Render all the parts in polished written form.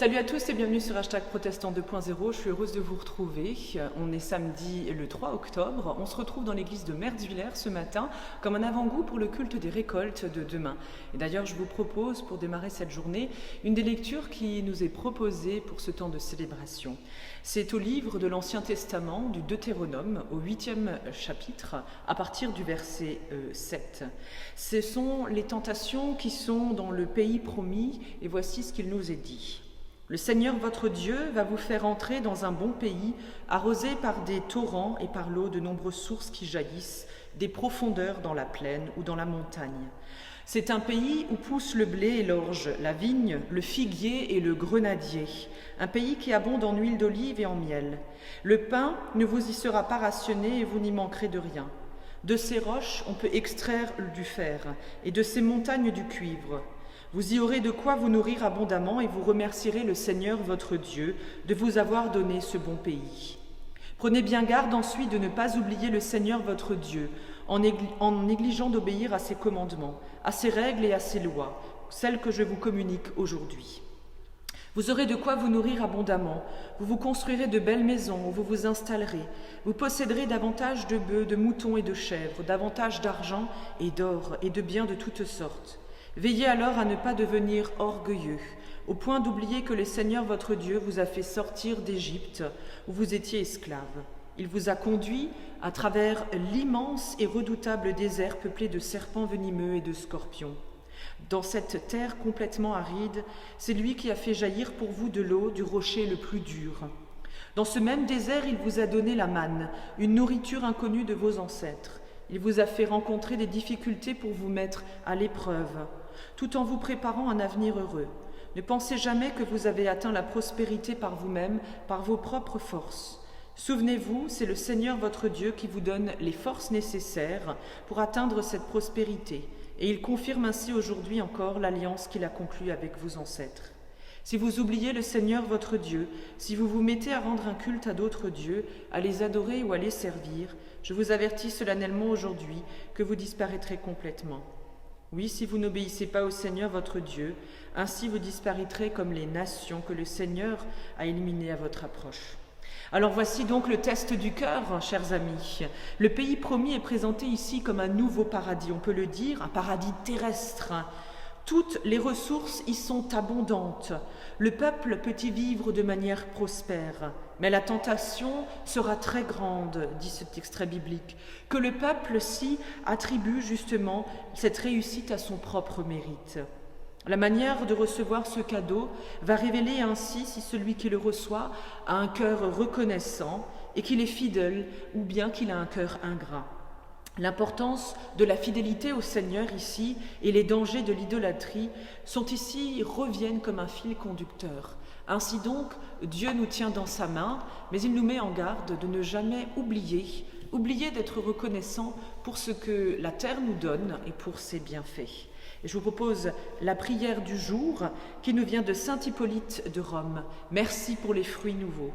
Salut à tous et bienvenue sur #Protestant 2.0, je suis heureuse de vous retrouver. On est samedi le 3 octobre, on se retrouve dans l'église de Mertzwiller ce matin comme un avant-goût pour le culte des récoltes de demain. Et d'ailleurs je vous propose pour démarrer cette journée une des lectures qui nous est proposée pour ce temps de célébration. C'est au livre de l'Ancien Testament du Deutéronome au 8e chapitre à partir du verset 7. Ce sont les tentations qui sont dans le pays promis et voici ce qu'il nous est dit. Le Seigneur votre Dieu va vous faire entrer dans un bon pays, arrosé par des torrents et par l'eau de nombreuses sources qui jaillissent, des profondeurs dans la plaine ou dans la montagne. C'est un pays où poussent le blé et l'orge, la vigne, le figuier et le grenadier, un pays qui abonde en huile d'olive et en miel. Le pain ne vous y sera pas rationné et vous n'y manquerez de rien. De ces roches, on peut extraire du fer et de ces montagnes du cuivre. Vous y aurez de quoi vous nourrir abondamment et vous remercierez le Seigneur votre Dieu de vous avoir donné ce bon pays. Prenez bien garde ensuite de ne pas oublier le Seigneur votre Dieu en négligeant d'obéir à ses commandements, à ses règles et à ses lois, celles que je vous communique aujourd'hui. Vous aurez de quoi vous nourrir abondamment, vous vous construirez de belles maisons où vous vous installerez, vous posséderez davantage de bœufs, de moutons et de chèvres, davantage d'argent et d'or et de biens de toutes sortes. Veillez alors à ne pas devenir orgueilleux, au point d'oublier que le Seigneur votre Dieu vous a fait sortir d'Égypte, où vous étiez esclaves. Il vous a conduit à travers l'immense et redoutable désert peuplé de serpents venimeux et de scorpions. Dans cette terre complètement aride, c'est lui qui a fait jaillir pour vous de l'eau du rocher le plus dur. Dans ce même désert, il vous a donné la manne, une nourriture inconnue de vos ancêtres. Il vous a fait rencontrer des difficultés pour vous mettre à l'épreuve, tout en vous préparant un avenir heureux. Ne pensez jamais que vous avez atteint la prospérité par vous-même, par vos propres forces. Souvenez-vous, c'est le Seigneur votre Dieu qui vous donne les forces nécessaires pour atteindre cette prospérité, et il confirme ainsi aujourd'hui encore l'alliance qu'il a conclue avec vos ancêtres. Si vous oubliez le Seigneur votre Dieu, si vous vous mettez à rendre un culte à d'autres dieux, à les adorer ou à les servir, je vous avertis solennellement aujourd'hui que vous disparaîtrez complètement. Oui, si vous n'obéissez pas au Seigneur votre Dieu, ainsi vous disparaîtrez comme les nations que le Seigneur a éliminées à votre approche. Alors voici donc le test du cœur, chers amis. Le pays promis est présenté ici comme un nouveau paradis, on peut le dire, un paradis terrestre. Toutes les ressources y sont abondantes. Le peuple peut y vivre de manière prospère. Mais la tentation sera très grande, dit cet extrait biblique, que le peuple-ci attribue justement cette réussite à son propre mérite. La manière de recevoir ce cadeau va révéler ainsi si celui qui le reçoit a un cœur reconnaissant et qu'il est fidèle ou bien qu'il a un cœur ingrat. L'importance de la fidélité au Seigneur ici et les dangers de l'idolâtrie reviennent comme un fil conducteur. Ainsi donc, Dieu nous tient dans sa main, mais il nous met en garde de ne jamais oublier d'être reconnaissant pour ce que la terre nous donne et pour ses bienfaits. Et je vous propose la prière du jour qui nous vient de saint Hippolyte de Rome. Merci pour les fruits nouveaux.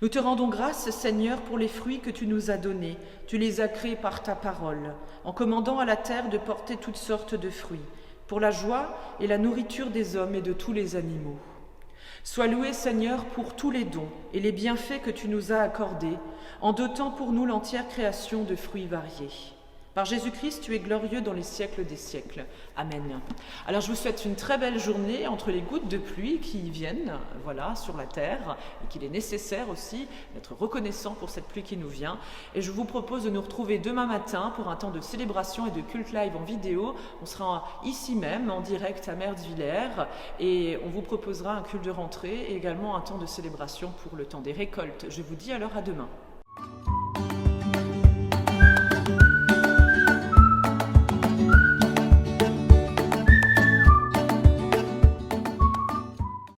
Nous te rendons grâce, Seigneur, pour les fruits que tu nous as donnés. Tu les as créés par ta parole, en commandant à la terre de porter toutes sortes de fruits, pour la joie et la nourriture des hommes et de tous les animaux. Sois loué, Seigneur, pour tous les dons et les bienfaits que tu nous as accordés, en dotant pour nous l'entière création de fruits variés. Par Jésus-Christ, tu es glorieux dans les siècles des siècles. Amen. Alors je vous souhaite une très belle journée entre les gouttes de pluie qui viennent sur la terre et qu'il est nécessaire aussi d'être reconnaissant pour cette pluie qui nous vient. Et je vous propose de nous retrouver demain matin pour un temps de célébration et de culte live en vidéo. On sera ici même en direct à Mertzwiller et on vous proposera un culte de rentrée et également un temps de célébration pour le temps des récoltes. Je vous dis alors à demain.